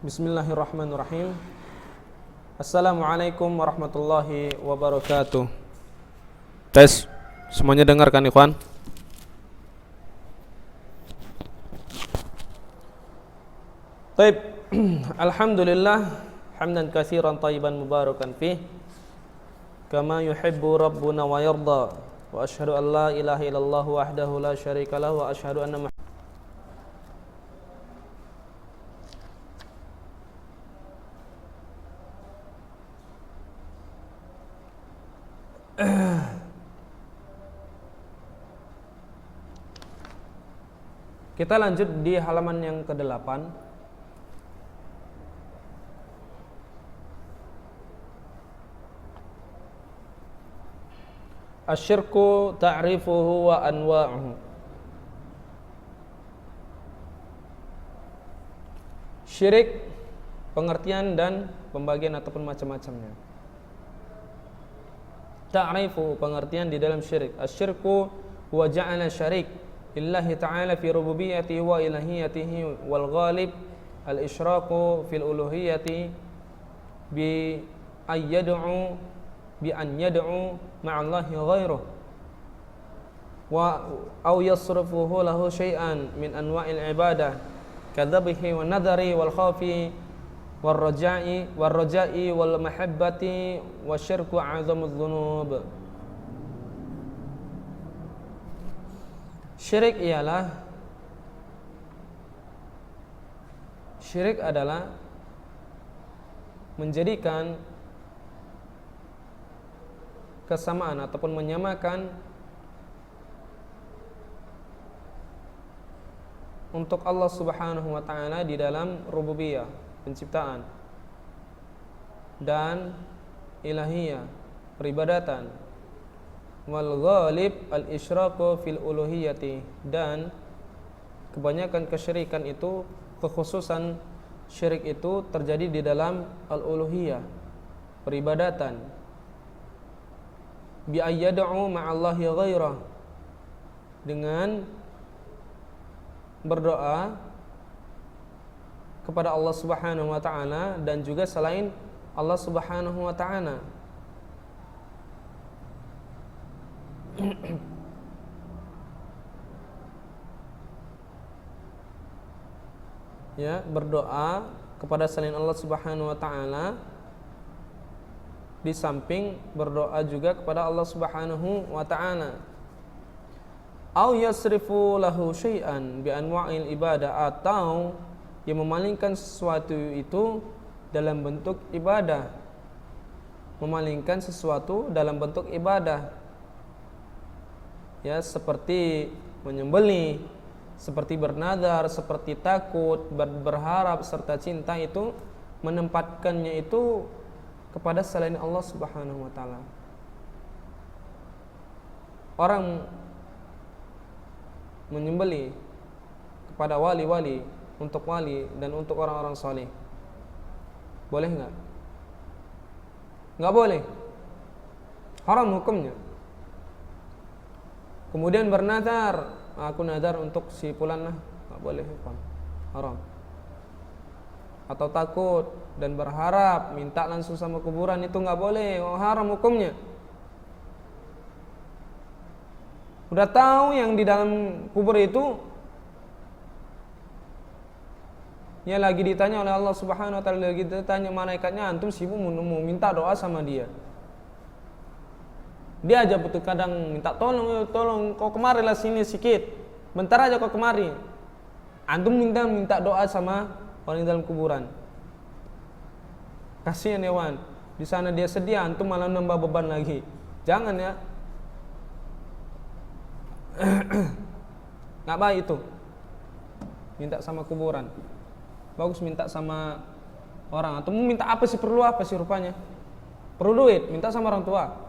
Bismillahirrahmanirrahim. Assalamualaikum warahmatullahi wabarakatuh. Tes, semuanya dengarkan ikhwan? Baik, alhamdulillah hamdan katsiran thayyiban mubarakan fih kama yuhibbu rabbuna wa yarda, wa asyhadu an la ilaha illallah wahdahu la syarika lahu wa asyhadu anna Kita lanjut di halaman yang ke-8. Asyirku ta'rifuhu wa anwa'uhu. Syirik, pengertian dan pembagian ataupun macam-macamnya. Ta'rifu, pengertian di dalam syirik. Asyirku huwa ja'ala syarik lillahi ta'ala fi rububiyyatihi wa ilahiyatihi wal ghalib al-isyraku fil uluhiyati bi an yad'u ma'allahi ghairuh wa aw yasrifuhu lahu syai'an min anwa'il ibadah kadzabihi wan nadhari wal khawfi wal raja'i wal mahabbati wasyirku a'zamudz dzunub. Syirik adalah menjadikan kesamaan ataupun menyamakan untuk Allah Subhanahu wa taala di dalam rububiyah, penciptaan, dan ilahiyah, peribadatan, wal ghalib al-isyraku fil uluhiyati, dan kebanyakan kesyirikan itu, kekhususan syirik itu terjadi di dalam al-uluhiyah, peribadatan, bi ayyad'u ma'allahi ghairah, dengan berdoa kepada Allah Subhanahu wa taala dan juga selain Allah Subhanahu wa taala. Ya, berdoa kepada selain Allah Subhanahu wa taala, di samping berdoa juga kepada Allah Subhanahu wa taala. Au yasrifu lahu syai'an bi anwa'il ibadah, atau yang memalingkan sesuatu itu dalam bentuk ibadah. Memalingkan sesuatu dalam bentuk ibadah. Ya, seperti menyembelih, seperti bernadar, seperti takut, berharap serta cinta, itu menempatkannya itu kepada selain Allah Subhanahu wa taala. Orang menyembelih kepada wali-wali, untuk wali dan untuk orang-orang saleh, boleh enggak? Enggak boleh. Haram hukumnya. Kemudian bernadar, aku nadar untuk si fulan lah, enggak boleh, haram. Atau takut dan berharap, minta langsung sama kuburan, itu enggak boleh, haram hukumnya. Udah tahu yang di dalam kubur itu, ya lagi ditanya oleh Allah Subhanahu wa taala, lagi ditanya malaikatnya, antum sibuk mau minta doa sama dia. Dia aja betul kadang minta tolong kau kemarilah sini sikit, bentar aja kau kemari. Antum minta doa sama orang di dalam kuburan. Kasihan hewan, di sana dia sedih, antum malah nambah beban lagi. Jangan ya. Nggak baik itu. Minta sama kuburan. Bagus minta sama orang. Atau minta apa sih, perlu apa sih rupanya? Perlu duit, minta sama orang tua.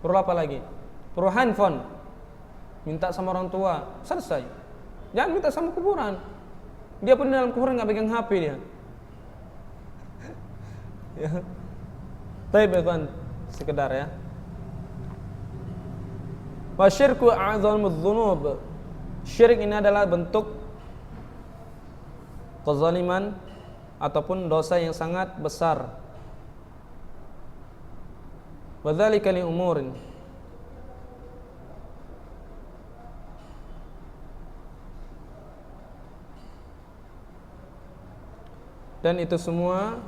Perlu apa lagi? Perlu handphone, minta sama orang tua. Selesai. Jangan minta sama kuburan. Dia pun di dalam kuburan nggak pegang HP dia. Ya. Baik, kan sekedar ya. Wasyirku a'zamudz dzunub. Syirik ini adalah bentuk kezaliman ataupun dosa yang sangat besar. Wa dzalika li umurin, dan itu semua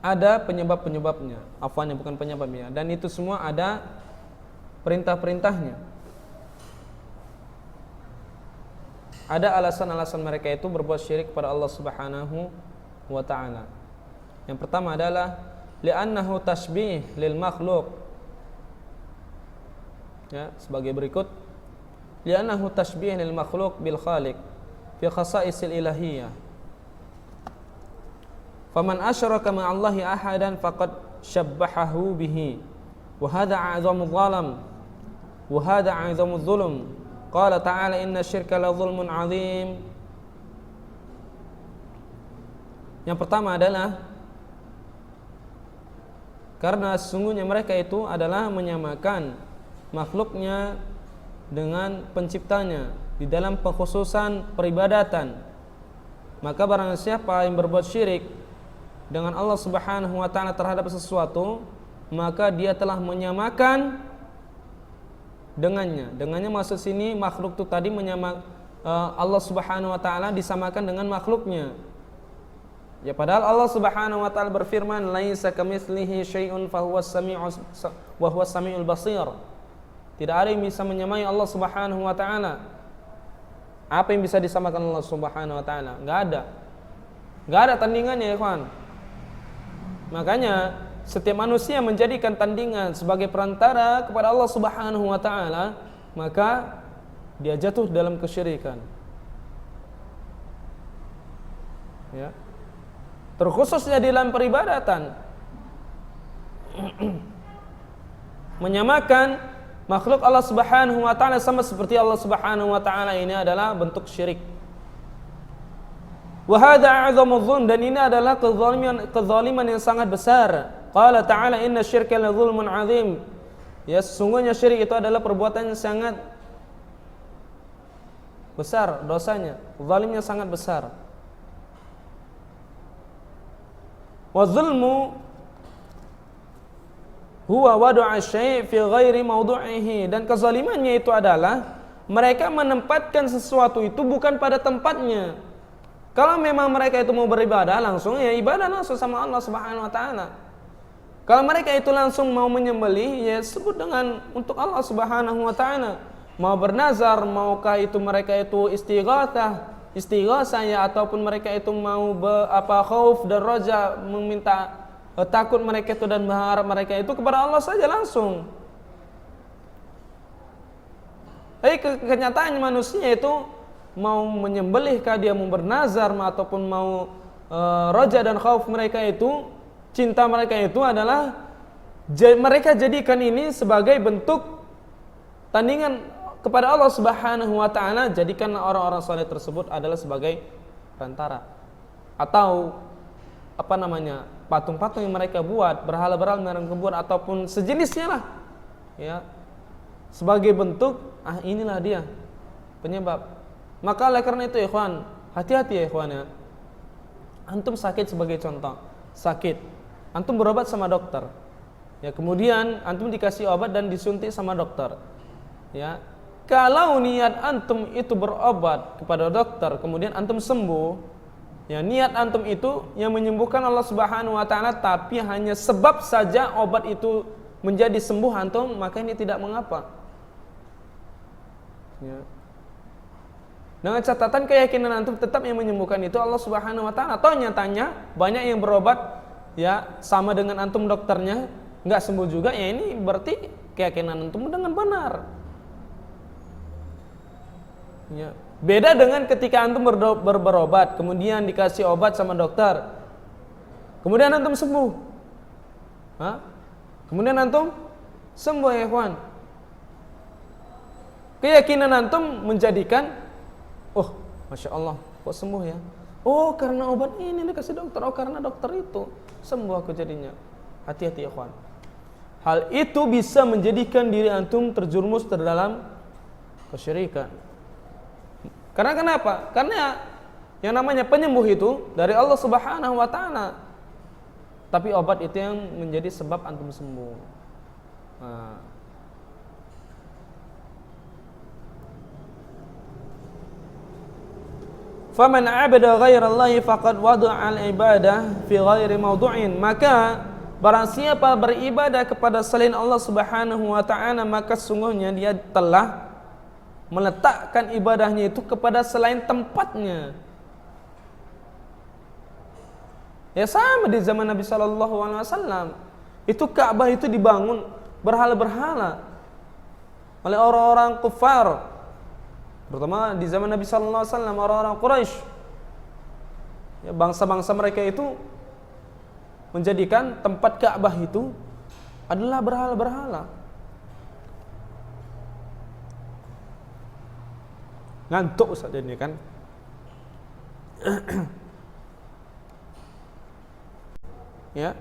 ada penyebab-penyebabnya, afwannya bukan penyebabnya, dan itu semua ada perintah-perintahnya. Ada alasan-alasan mereka itu berbuat syirik kepada Allah Subhanahu wa taala. Yang pertama adalah li'annahu tashbih lil makhluq. Ya, sebagai berikut. Li'annahu tashbih lil makhluq bil khaliq fi khasa'isil ilahiyyah. Faman asyraka ma'allahi ahadan faqad syabbahahu bihi. Wa hadha a'zamu dhalam. Wa hadha a'zamu dhulm. Qala ta'ala inna syirka la dhulmun 'adzim. Yang pertama adalah karena sesungguhnya mereka itu adalah menyamakan makhluknya dengan penciptanya di dalam pengkhususan peribadatan. Maka barang siapa yang berbuat syirik dengan Allah Subhanahu wa taala terhadap sesuatu, maka dia telah menyamakan dengannya. Dengannya maksud sini makhluk itu tadi Allah Subhanahu wa taala disamakan dengan makhluknya. Ya, padahal Allah Subhanahu wa taala berfirman, "Laisa kamitslihi syai'un fahuwas samiul basir." Tidak ada yang bisa menyamai Allah Subhanahu wa taala. Apa yang bisa disamakan Allah Subhanahu wa taala? Enggak ada. Enggak ada tandingannya, ya kawan. Makanya setiap manusia menjadikan tandingan sebagai perantara kepada Allah Subhanahu wa taala, maka dia jatuh dalam kesyirikan. Ya. Terkhususnya di dalam peribadatan. Menyamakan makhluk Allah Subhanahu wa taala sama seperti Allah Subhanahu wa taala ini adalah bentuk syirik. Wa hadza a'zamu dzulm, dan ini adalah kezaliman yang sangat besar. Qala ta'ala inna syirka la dzulmun 'adzim. Ya, sesungguhnya syirik itu adalah perbuatan yang sangat besar dosanya, zalimnya sangat besar. Wa dzulmu huwa wadu'a syai' fi ghairi mawdu'ihi, dan kezalimannya itu adalah mereka menempatkan sesuatu itu bukan pada tempatnya. Kalau memang mereka itu mau beribadah langsung, ya ibadah langsung sama Allah Subhanahu wa taala. Kalau mereka itu langsung mau menyembelih, ya sebut dengan untuk Allah Subhanahu wa taala. Mau bernazar, maukah itu mereka itu istighatsah ya, ataupun mereka itu mau khauf dan raja, meminta takut mereka itu dan berharap mereka itu kepada Allah saja langsung. Tapi kenyataannya manusia itu mau menyembelihkah, dia mau bernazar ataupun mau raja dan khauf mereka itu, cinta mereka itu adalah mereka jadikan ini sebagai bentuk tandingan kepada Allah Subhanahu wa taala. Jadikanlah orang-orang saleh tersebut adalah sebagai perantara, atau patung-patung yang mereka buat, berhala-berhala yang mereka buat ataupun sejenisnya lah, ya, sebagai bentuk inilah dia penyebab. Maka oleh karena itu, ikhwan, hati-hati ya ikhwan ya. Antum sakit sebagai contoh, sakit, antum berobat sama dokter, ya, kemudian antum dikasih obat dan disuntik sama dokter, ya. Kalau niat antum itu berobat kepada dokter, kemudian antum sembuh, ya, niat antum itu yang menyembuhkan Allah Subhanahu wa taala, tapi hanya sebab saja obat itu menjadi sembuh antum, maka ini tidak mengapa. Ya. Dengan catatan keyakinan antum tetap yang menyembuhkan itu Allah Subhanahu wa taala. Atau nyatanya banyak yang berobat, ya, sama dengan antum dokternya enggak sembuh juga, ya ini berarti keyakinan antum dengan benar. Ya. Beda dengan ketika antum berobat, kemudian dikasih obat sama dokter, kemudian antum sembuh. Kemudian antum sembuh, ya ikhwan. Keyakinan antum menjadikan, oh, Masya Allah, kok sembuh ya? Oh karena obat ini dikasih dokter, oh karena dokter itu sembuh aku jadinya. Hati-hati ya kawan. Hal itu bisa menjadikan diri antum terjerumus terdalam kesyirikan. Karena kenapa? Karena yang namanya penyembuh itu dari Allah Subhanahu wa taala. Tapi obat itu yang menjadi sebab antum sembuh. Nah. Faman 'abada ghairallahi faqad wada'a al-ibadah fi ghairi mawdu'in. Maka barang siapa beribadah kepada selain Allah Subhanahu wa taala, maka sungguhnya dia telah meletakkan ibadahnya itu kepada selain tempatnya. Ya sama di zaman Nabi sallallahu alaihi wasallam. Itu Ka'bah itu dibangun berhala-berhala oleh orang-orang kufar. Terutama di zaman Nabi sallallahu alaihi wasallam, orang-orang Quraisy. Ya, bangsa-bangsa mereka itu menjadikan tempat Ka'bah itu adalah berhala-berhala. Ngantuk Ustaz ini kan. Ya.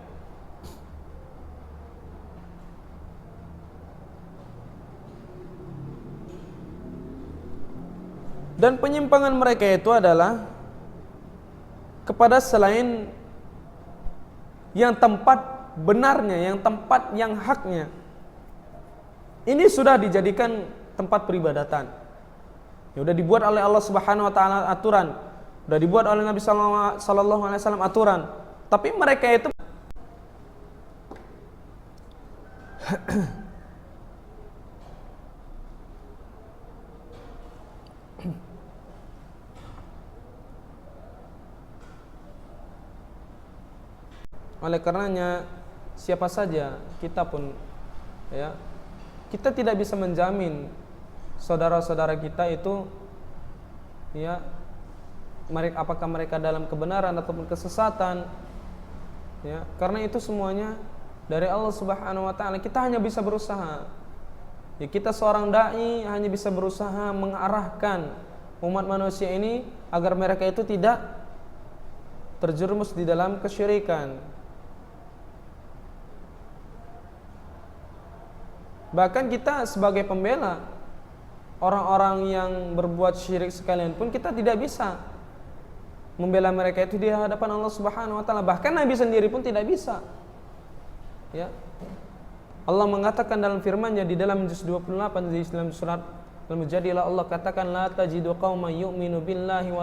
Dan penyimpangan mereka itu adalah kepada selain yang tempat benarnya, yang tempat yang haknya. Ini sudah dijadikan tempat peribadatan. Ya udah dibuat oleh Allah Subhanahu wa taala aturan, udah dibuat oleh Nabi sallallahu alaihi wasallam aturan. Tapi mereka itu oleh karenanya siapa saja kita pun ya, kita tidak bisa menjamin saudara-saudara kita itu ya mereka, apakah mereka dalam kebenaran ataupun kesesatan ya, karena itu semuanya dari Allah Subhanahu wa taala. Kita hanya bisa berusaha ya, kita seorang dai hanya bisa berusaha mengarahkan umat manusia ini agar mereka itu tidak terjerumus di dalam kesyirikan. Bahkan kita sebagai pembela orang-orang yang berbuat syirik sekalian pun kita tidak bisa membela mereka itu di hadapan Allah Subhanahu wa taala. Bahkan Nabi sendiri pun tidak bisa. Ya. Allah mengatakan dalam firman-Nya di dalam juz 28 di dalam surat Al-Mujadilah, Allah katakan la tajidu qauman yu'minu billahi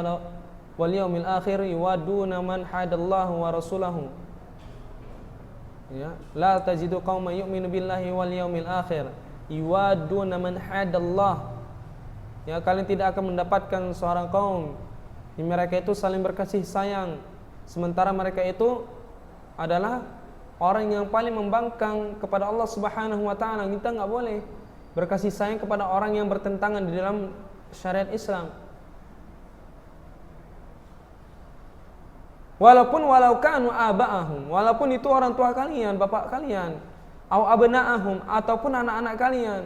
wal yawmil akhir yuwaduna man hadallahu wa rasulahu. Ya, la tajidu qauman yu'minu billahi wal yawmil akhir yuwaduna man hadallah. Ya, kalian tidak akan mendapatkan seorang kaum yang mereka itu saling berkasih sayang sementara mereka itu adalah orang yang paling membangkang kepada Allah Subhanahu wa taala. Kita enggak boleh berkasih sayang kepada orang yang bertentangan di dalam syariat Islam. Walau kanu aba'ahum, walaupun itu orang tua kalian, bapak kalian, au abna'ahum, ataupun anak-anak kalian.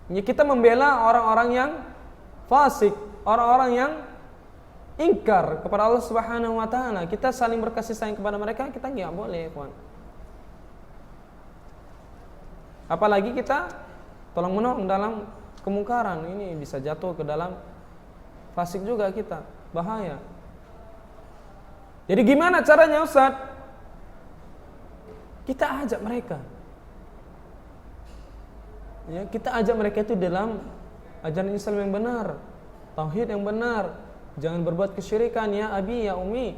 Ya, kita membela orang-orang yang fasik, orang-orang yang ingkar kepada Allah Subhanahu wa taala. Kita saling berkasih sayang kepada mereka, kita enggak boleh, kawan. Apalagi kita tolong menolong dalam kemungkaran, ini bisa jatuh ke dalam fasik juga kita. Bahaya. Jadi gimana caranya Ustaz? Kita ajak mereka. Ya, kita ajak mereka itu dalam ajaran Islam yang benar, tauhid yang benar. Jangan berbuat kesyirikan ya abi ya umi.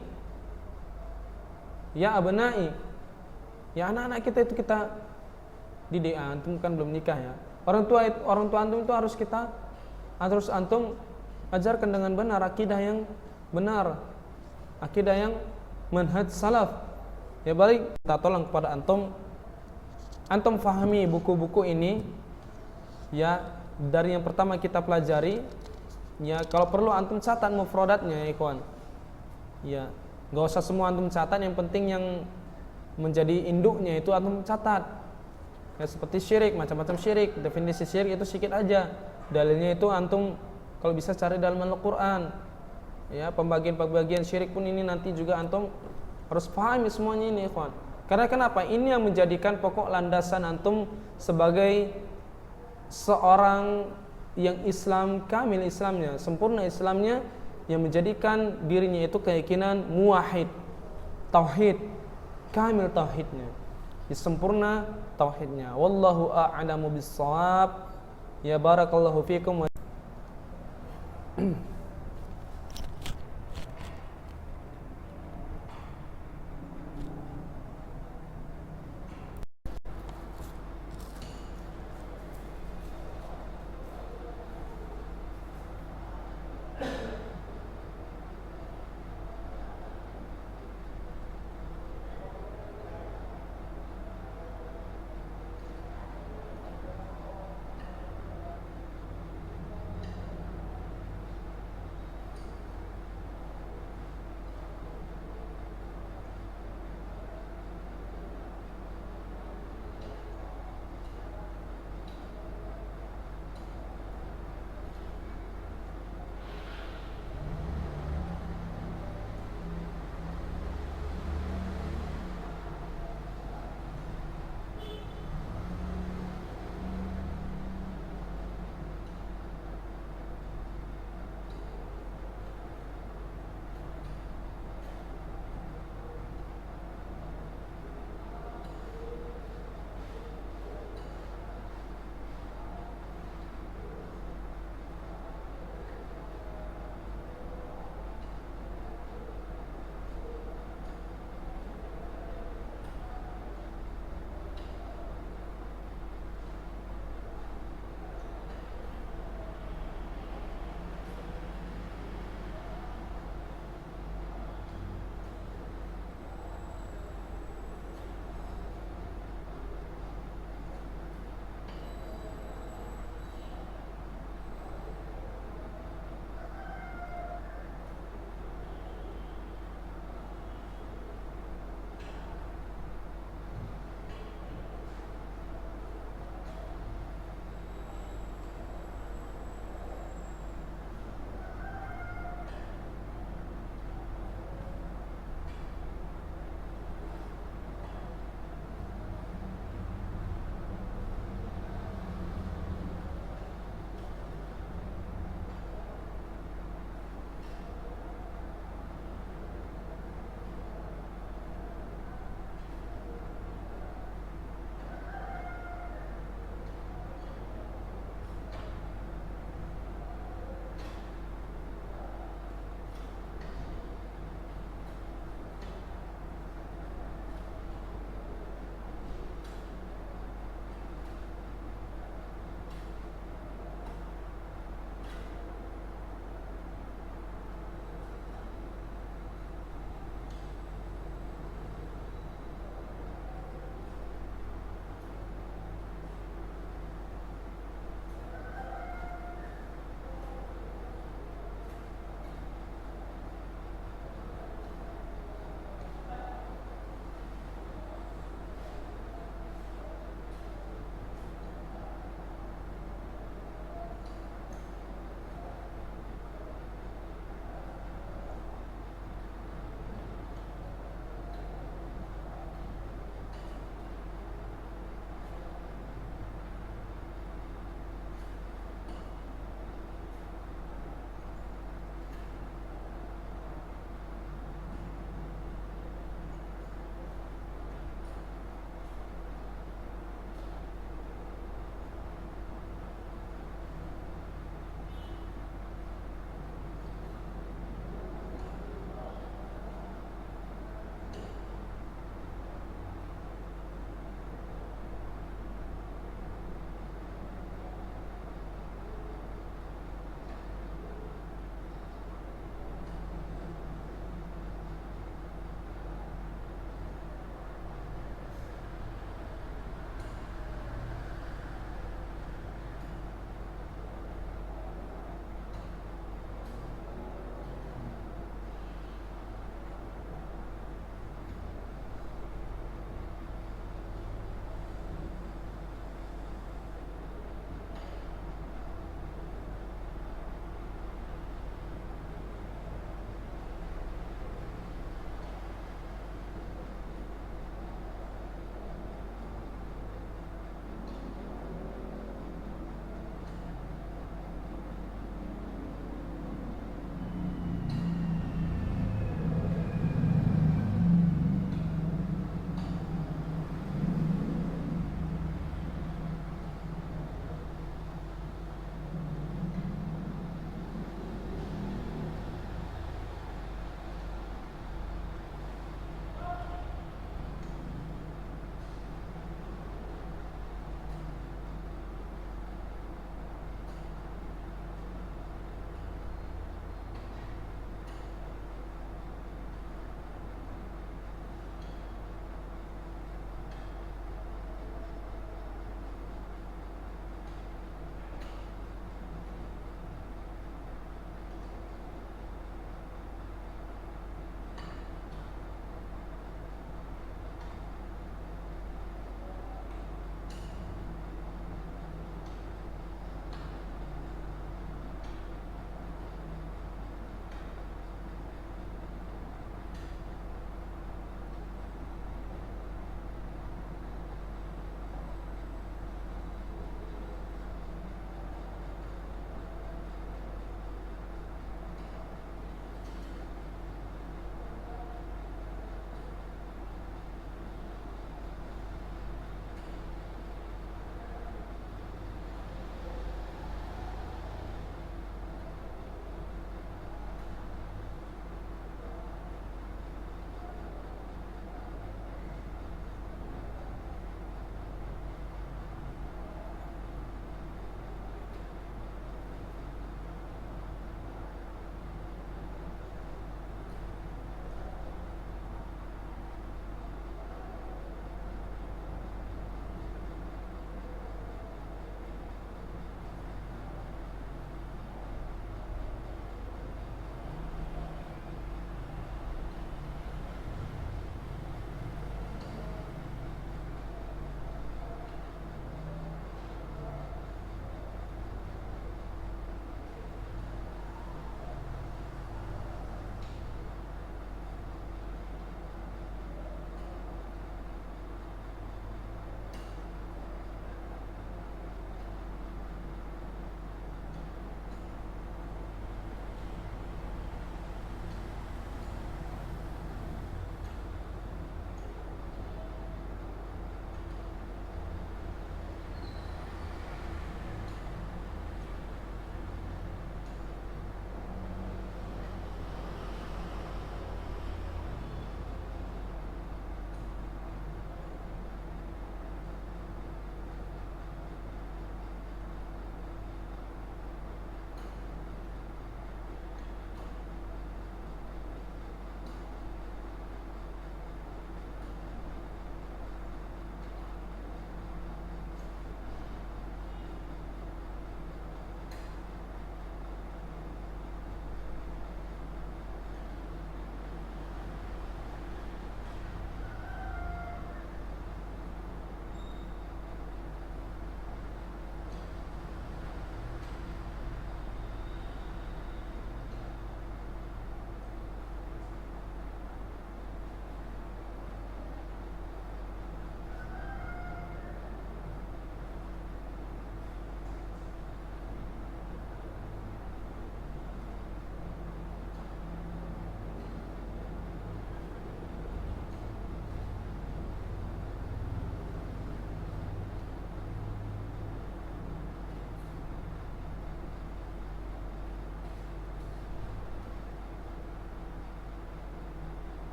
Ya abnai. Ya anak-anak kita itu kita didik. Antum kan belum nikah ya. Orang tua antum itu harus antum ajarkan dengan benar, akidah yang benar, akidah yang manhaj salaf. Ya baik, kita tolong kepada antum fahami buku-buku ini ya, dari yang pertama kita pelajari ya, kalau perlu antum catat mufradatnya ya ikhwan. Ya, enggak usah semua antum catat, yang penting yang menjadi induknya itu antum catat. Ya seperti syirik, macam-macam syirik, definisi syirik itu sedikit aja. Dalilnya itu antum Kalau bisa cari dalam Al-Qur'an. Ya, pembagian-pembagian syirik pun ini nanti juga antum harus pahami semuanya ini, ikhwan. Karena kenapa? Ini yang menjadikan pokok landasan antum sebagai seorang yang Islam kamil Islamnya, sempurna Islamnya, yang menjadikan dirinya itu keyakinan muwahhid, tauhid, kamil tauhidnya, sempurna tauhidnya. Wallahu a'lamu bis-shawab. Ya barakallahu fikum.